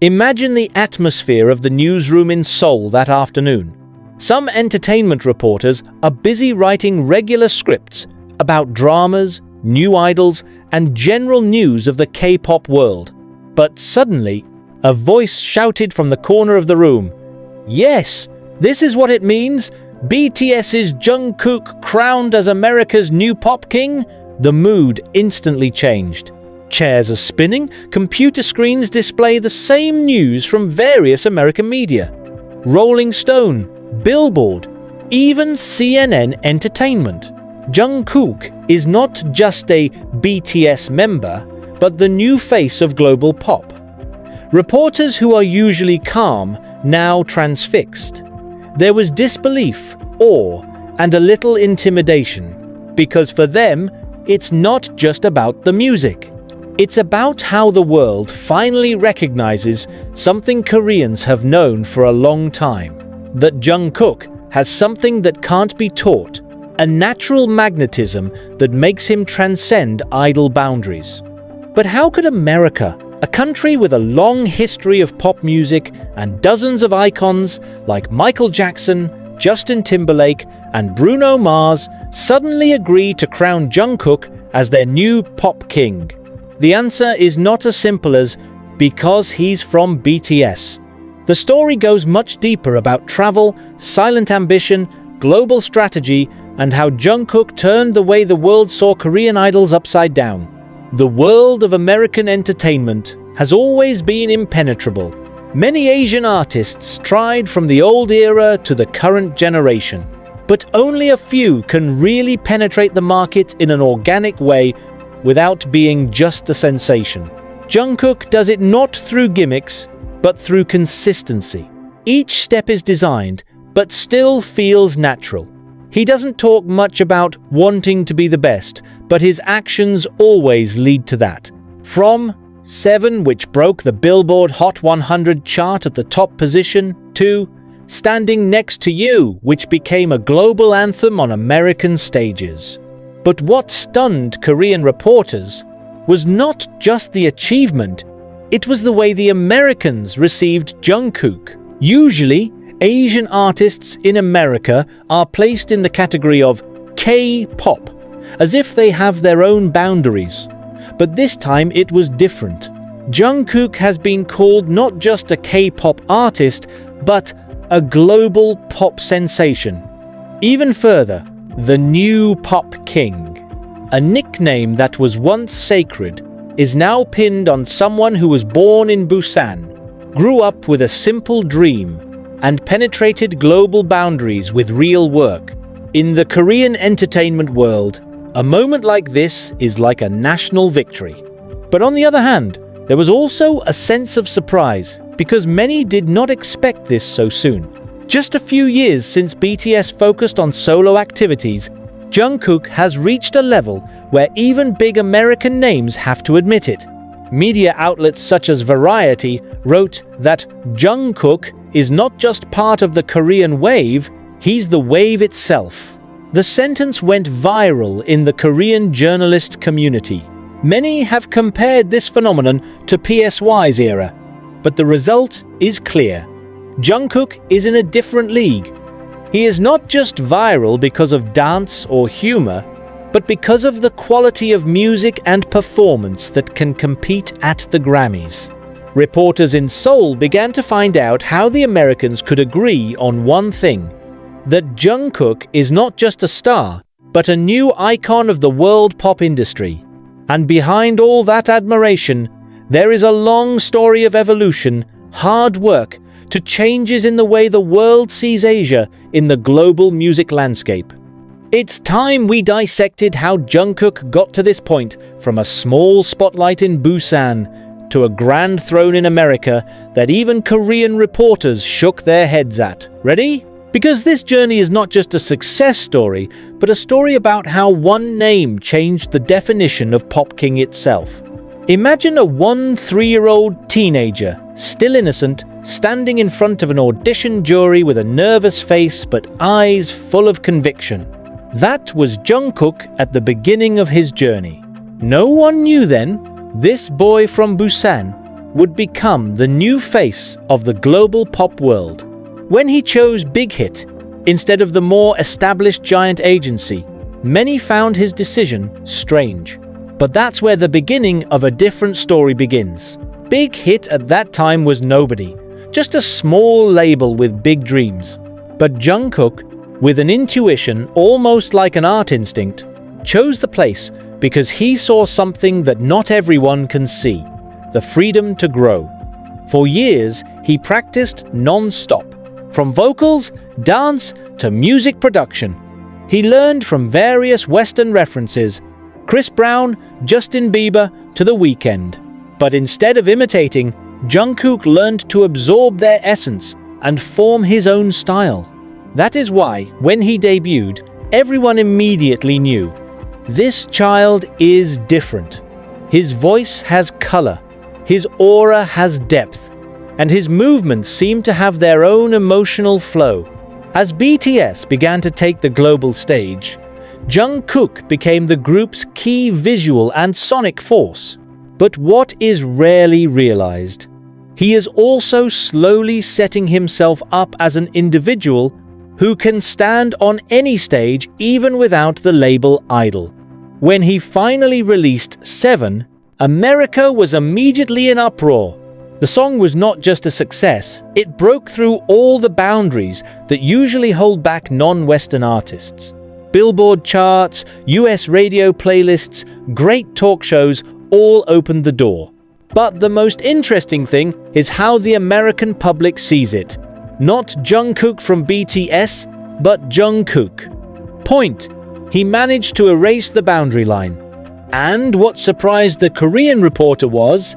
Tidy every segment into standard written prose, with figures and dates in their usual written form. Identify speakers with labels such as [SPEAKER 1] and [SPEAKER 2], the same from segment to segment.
[SPEAKER 1] Imagine the atmosphere of the newsroom in Seoul that afternoon. Some entertainment reporters are busy writing regular scripts about dramas, new idols, and general news of the K-pop world. But suddenly, a voice shouted from the corner of the room, "Yes, this is what it means! BTS's Jungkook crowned as America's new pop king?" The mood instantly changed. Chairs are spinning, computer screens display the same news from various American media. Rolling Stone, Billboard, even CNN Entertainment. Jungkook is not just a BTS member, but the new face of global pop. Reporters who are usually calm now transfixed. There was disbelief, awe, and a little intimidation, because for them, it's not just about the music. It's about how the world finally recognizes something Koreans have known for a long time. That Jungkook has something that can't be taught, a natural magnetism that makes him transcend idol boundaries. But how could America, a country with a long history of pop music and dozens of icons like Michael Jackson, Justin Timberlake, and Bruno Mars, suddenly agree to crown Jungkook as their new pop king? The answer is not as simple as because he's from BTS. The story goes much deeper about travel, silent ambition, global strategy, and how Jungkook turned the way the world saw Korean idols upside down. The world of American entertainment has always been impenetrable. Many Asian artists tried from the old era to the current generation, but only a few can really penetrate the market in an organic way without being just a sensation. Jungkook does it not through gimmicks, but through consistency. Each step is designed, but still feels natural. He doesn't talk much about wanting to be the best, but his actions always lead to that. From Seven, which broke the Billboard Hot 100 chart at the top position, to Standing Next to You, which became a global anthem on American stages. But what stunned Korean reporters was not just the achievement, it was the way the Americans received Jungkook. Usually, Asian artists in America are placed in the category of K-pop, as if they have their own boundaries. But this time it was different. Jungkook has been called not just a K-pop artist, but a global pop sensation. Even further, the new pop king. A nickname that was once sacred is now pinned on someone who was born in Busan, grew up with a simple dream, and penetrated global boundaries with real work. In the Korean entertainment world, a moment like this is like a national victory. But on the other hand, there was also a sense of surprise, because many did not expect this so soon. Just a few years since BTS focused on solo activities, Jungkook has reached a level where even big American names have to admit it. Media outlets such as Variety wrote that Jungkook is not just part of the Korean wave, he's the wave itself. The sentence went viral in the Korean journalist community. Many have compared this phenomenon to PSY's era, but the result is clear. Jungkook is in a different league. He is not just viral because of dance or humor, but because of the quality of music and performance that can compete at the Grammys. Reporters in Seoul began to find out how the Americans could agree on one thing: that Jungkook is not just a star, but a new icon of the world pop industry. And behind all that admiration, there is a long story of evolution, hard work, to changes in the way the world sees Asia in the global music landscape. It's time we dissected how Jungkook got to this point, from a small spotlight in Busan to a grand throne in America that even Korean reporters shook their heads at. Ready? Because this journey is not just a success story, but a story about how one name changed the definition of Pop King itself. Imagine a 3-year-old teenager, still innocent, standing in front of an audition jury with a nervous face but eyes full of conviction. That was Jungkook at the beginning of his journey. No one knew then, this boy from Busan would become the new face of the global pop world. When he chose Big Hit instead of the more established giant agency, many found his decision strange. But that's where the beginning of a different story begins. Big Hit at that time was nobody, just a small label with big dreams. But Jungkook, with an intuition almost like an art instinct, chose the place because he saw something that not everyone can see: the freedom to grow. For years, he practiced non-stop. From vocals, dance, to music production. He learned from various Western references, Chris Brown, Justin Bieber, to The Weeknd. But instead of imitating, Jungkook learned to absorb their essence and form his own style. That is why, when he debuted, everyone immediately knew, this child is different. His voice has color, his aura has depth, and his movements seem to have their own emotional flow. As BTS began to take the global stage, Jungkook became the group's key visual and sonic force. But what is rarely realized, he is also slowly setting himself up as an individual who can stand on any stage even without the label idol. When he finally released 7, America was immediately in uproar. The song was not just a success, it broke through all the boundaries that usually hold back non-Western artists. Billboard charts, US radio playlists, great talk shows all opened the door. But the most interesting thing is how the American public sees it. Not Jungkook from BTS, but Jungkook. Point: he managed to erase the boundary line. And what surprised the Korean reporter was,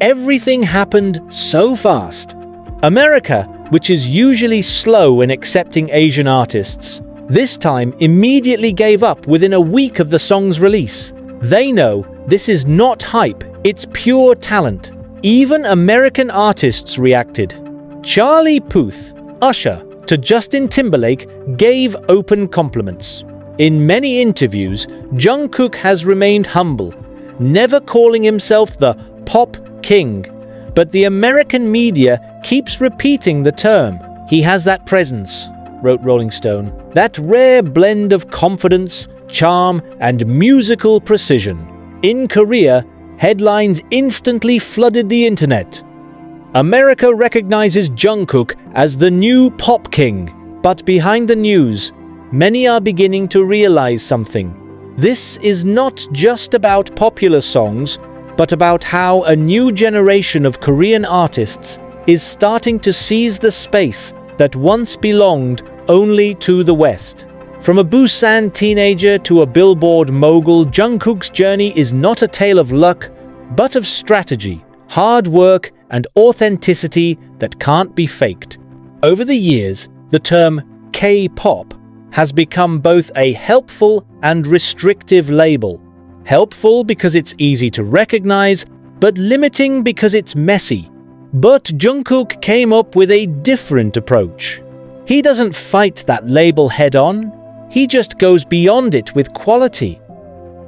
[SPEAKER 1] everything happened so fast. America, which is usually slow in accepting Asian artists, this time immediately gave up within a week of the song's release. They know this is not hype, it's pure talent. Even American artists reacted. Charlie Puth, Usher, to Justin Timberlake gave open compliments. In many interviews, Jungkook has remained humble, never calling himself the pop king. But the American media keeps repeating the term. He has that presence, wrote Rolling Stone, that rare blend of confidence, charm, and musical precision. In Korea, headlines instantly flooded the internet. America recognizes Jungkook as the new pop king. But behind the news, many are beginning to realize something. This is not just about popular songs, but about how a new generation of Korean artists is starting to seize the space that once belonged only to the West. From a Busan teenager to a Billboard mogul, Jungkook's journey is not a tale of luck, but of strategy, hard work, and authenticity that can't be faked. Over the years, the term K-pop has become both a helpful and restrictive label. Helpful because it's easy to recognize, but limiting because it's messy. But Jungkook came up with a different approach. He doesn't fight that label head-on, he just goes beyond it with quality.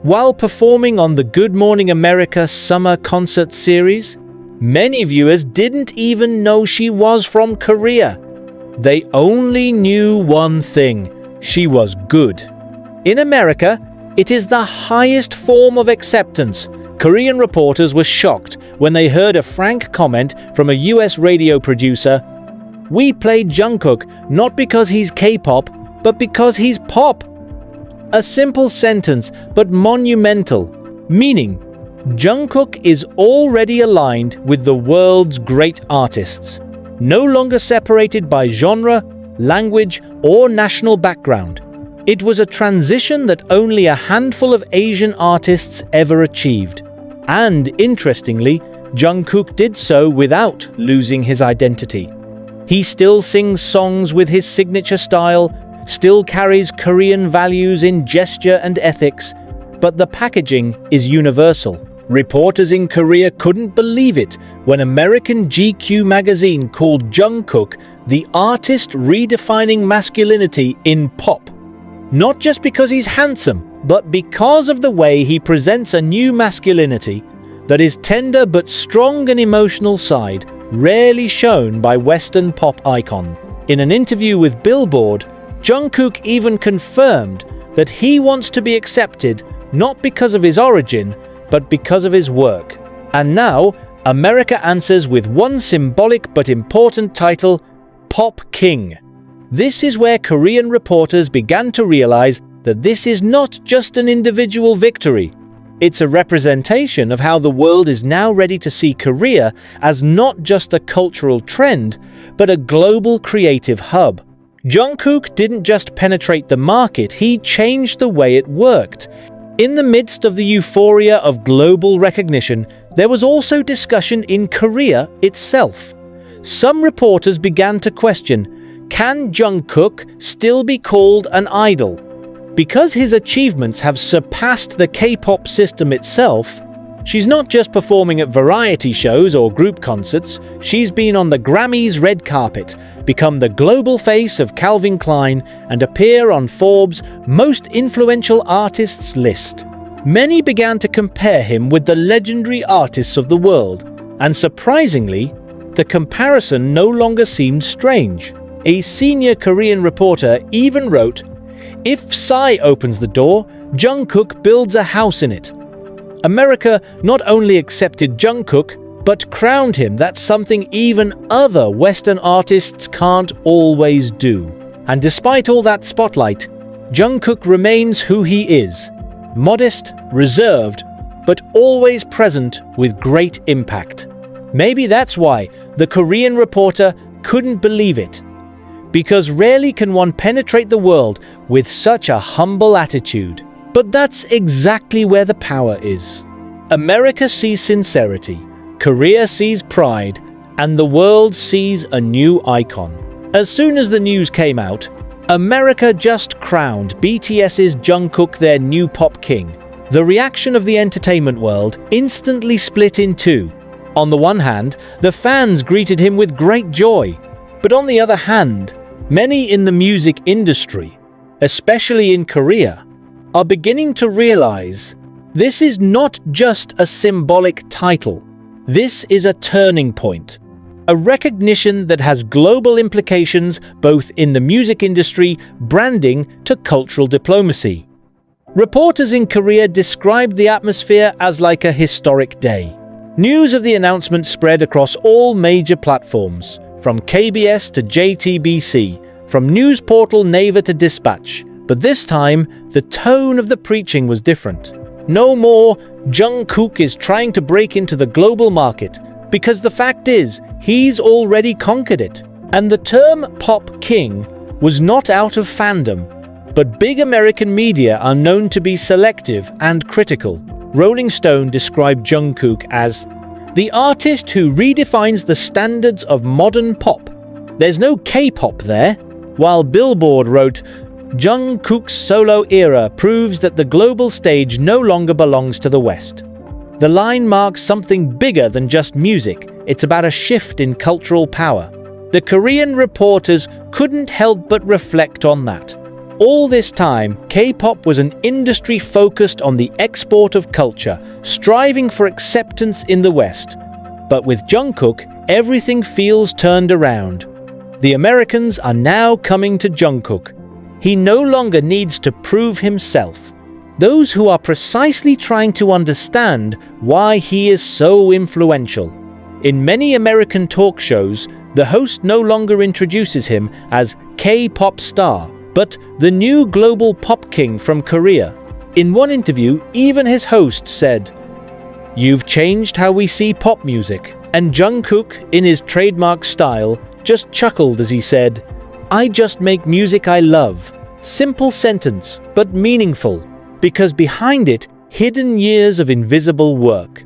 [SPEAKER 1] While performing on the Good Morning America summer concert series, many viewers didn't even know she was from Korea. They only knew one thing: she was good. In America, it is the highest form of acceptance. Korean reporters were shocked when they heard a frank comment from a US radio producer: "We played Jungkook not because he's K-pop, but because he's pop." A simple sentence, but monumental, meaning Jungkook is already aligned with the world's great artists, no longer separated by genre, language, or national background. It was a transition that only a handful of Asian artists ever achieved. And interestingly, Jungkook did so without losing his identity. He still sings songs with his signature style, still carries Korean values in gesture and ethics, but the packaging is universal. Reporters in Korea couldn't believe it when American GQ magazine called Jungkook the artist redefining masculinity in pop. Not just because he's handsome, but because of the way he presents a new masculinity that his tender but strong and emotional side rarely shown by Western pop icons. In an interview with Billboard, Jungkook even confirmed that he wants to be accepted not because of his origin, but because of his work. And now, America answers with one symbolic but important title, Pop King. This is where Korean reporters began to realize that this is not just an individual victory. It's a representation of how the world is now ready to see Korea as not just a cultural trend, but a global creative hub. Jungkook didn't just penetrate the market, he changed the way it worked. In the midst of the euphoria of global recognition, there was also discussion in Korea itself. Some reporters began to question, can Jungkook still be called an idol? Because his achievements have surpassed the K-pop system itself, she's not just performing at variety shows or group concerts, she's been on the Grammys' red carpet, become the global face of Calvin Klein, and appear on Forbes' most influential artists list. Many began to compare him with the legendary artists of the world, and surprisingly, the comparison no longer seemed strange. A senior Korean reporter even wrote, "If Psy opens the door, Jungkook builds a house in it." America not only accepted Jungkook, but crowned him. That's something even other Western artists can't always do. And despite all that spotlight, Jungkook remains who he is. Modest, reserved, but always present with great impact. Maybe that's why the Korean reporter couldn't believe it. Because rarely can one penetrate the world with such a humble attitude. But that's exactly where the power is. America sees sincerity, Korea sees pride, and the world sees a new icon. As soon as the news came out, America just crowned BTS's Jungkook their new pop king. The reaction of the entertainment world instantly split in two. On the one hand, the fans greeted him with great joy. But on the other hand, many in the music industry, especially in Korea, are beginning to realize this is not just a symbolic title. This is a turning point, a recognition that has global implications both in the music industry, branding, to cultural diplomacy. Reporters in Korea described the atmosphere as like a historic day. News of the announcement spread across all major platforms, from KBS to JTBC, from news portal Naver to Dispatch. But this time, the tone of the preaching was different. No more, Jungkook is trying to break into the global market, because the fact is, he's already conquered it. And the term Pop King was not out of fandom, but big American media are known to be selective and critical. Rolling Stone described Jungkook as the artist who redefines the standards of modern pop. There's no K-pop there. While Billboard wrote, Jungkook's solo era proves that the global stage no longer belongs to the West. The line marks something bigger than just music. It's about a shift in cultural power. The Korean reporters couldn't help but reflect on that. All this time, K-pop was an industry focused on the export of culture, striving for acceptance in the West. But with Jungkook, everything feels turned around. The Americans are now coming to Jungkook. He no longer needs to prove himself. Those who are precisely trying to understand why he is so influential. In many American talk shows, the host no longer introduces him as K-pop star, but the new global pop king from Korea. In one interview, even his host said, "You've changed how we see pop music." And Jungkook, in his trademark style, just chuckled as he said, "I just make music I love." Simple sentence, but meaningful, because behind it, hidden years of invisible work.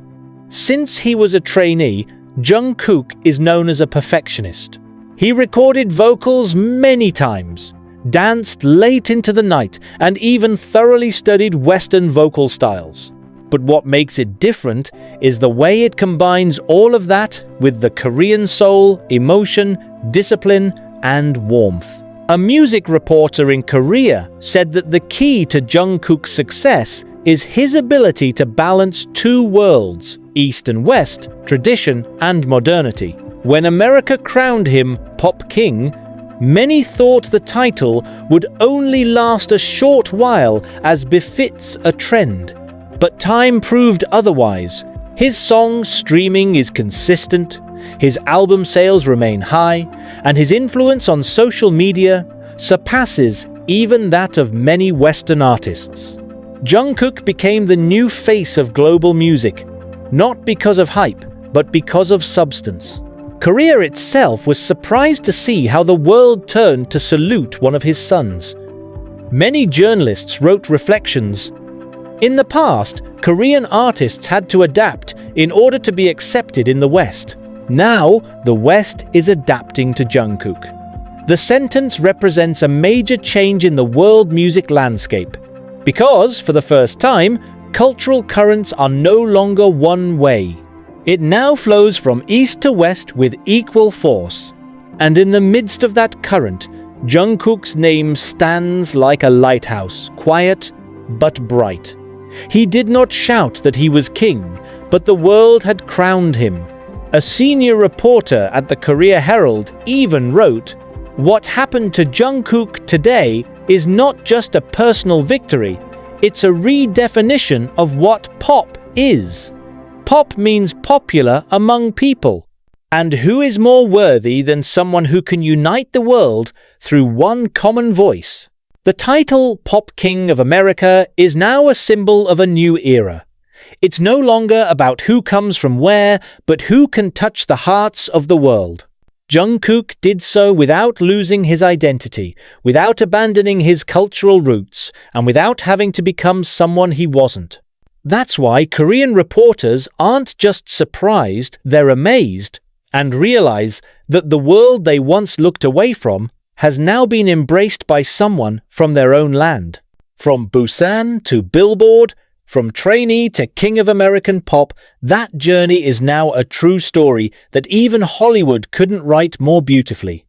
[SPEAKER 1] Since he was a trainee, Jungkook is known as a perfectionist. He recorded vocals many times, danced late into the night, and even thoroughly studied Western vocal styles. But what makes it different is the way it combines all of that with the Korean soul, emotion, discipline, and warmth. A music reporter in Korea said that the key to Jungkook's success is his ability to balance two worlds, East and West, tradition and modernity. When America crowned him Pop King, many thought the title would only last a short while, as befits a trend. But time proved otherwise. His song streaming is consistent, his album sales remain high, and his influence on social media surpasses even that of many Western artists. Jungkook became the new face of global music, not because of hype, but because of substance. Korea itself was surprised to see how the world turned to salute one of his sons. Many journalists wrote reflections. In the past, Korean artists had to adapt in order to be accepted in the West. Now, the West is adapting to Jungkook. The sentence represents a major change in the world music landscape, because, for the first time, cultural currents are no longer one way. It now flows from east to west with equal force. And in the midst of that current, Jungkook's name stands like a lighthouse, quiet but bright. He did not shout that he was king, but the world had crowned him. A senior reporter at the Korea Herald even wrote, "What happened to Jungkook today is not just a personal victory, it's a redefinition of what pop is." Pop means popular among people. And who is more worthy than someone who can unite the world through one common voice? The title Pop King of America is now a symbol of a new era. It's no longer about who comes from where, but who can touch the hearts of the world. Jungkook did so without losing his identity, without abandoning his cultural roots, and without having to become someone he wasn't. That's why Korean reporters aren't just surprised, they're amazed, and realize that the world they once looked away from has now been embraced by someone from their own land. From Busan to Billboard, from trainee to king of American pop, that journey is now a true story that even Hollywood couldn't write more beautifully.